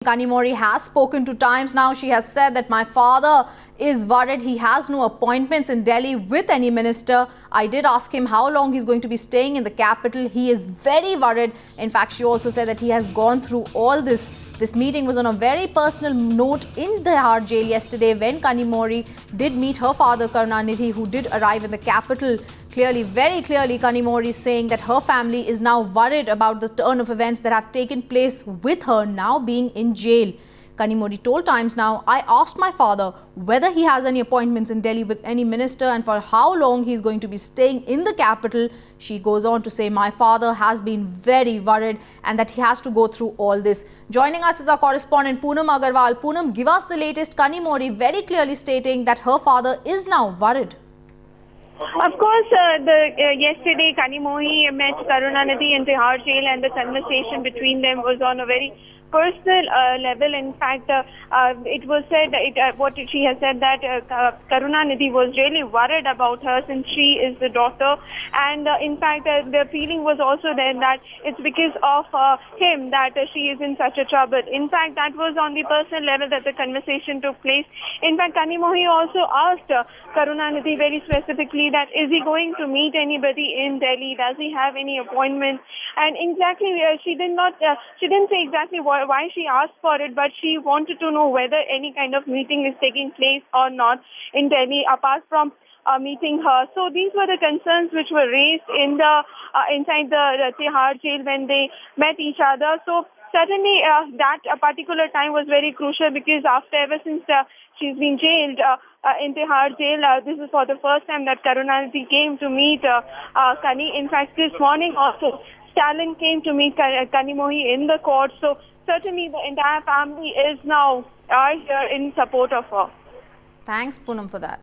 Kanimori has spoken 2 times now. She has said that my father is worried. He has no appointments in Delhi with any minister. I did ask him how long he's going to be staying in the capital. He is very worried. In fact, she also said that he has gone through all this. This meeting was on a very personal note in Tihar jail yesterday when Kanimori did meet her father Karunanidhi, who did arrive in the capital. Clearly, very clearly, Kanimori is saying that her family is now worried about the turn of events that have taken place with her now being in jail. Kanimori told Times Now, I asked my father whether he has any appointments in Delhi with any minister and for how long he is going to be staying in the capital. She goes on to say my father has been very worried and that he has to go through all this. Joining us is our correspondent Poonam Agarwal. Poonam, give us the latest. Kanimori very clearly stating that her father is now worried. Of course, yesterday Kanimori met Karunanidhi in Tihar jail, and the conversation between them was on a very personal level. In fact, it was said, what she has said, that Karunanidhi was really worried about her since she is the daughter, and in fact, the feeling was also there that it's because of him that she is in such a trouble. In fact, that was on the personal level that the conversation took place. In fact, Kanimori also asked Karunanidhi very specifically that is he going to meet anybody in Delhi? Does he have any appointments? And exactly, she didn't say exactly why she asked for it, but she wanted to know whether any kind of meeting is taking place or not in Delhi, apart from meeting her. So these were the concerns which were raised in the inside the Tihar jail when they met each other. So certainly that particular time was very crucial, because ever since she's been jailed in Tihar jail, this is for the first time that Karunanidhi came to meet Kani. In fact, this morning also Stalin came to meet Kanimori in the court. So certainly the entire family is now here in support of her. Thanks, Poonam, for that.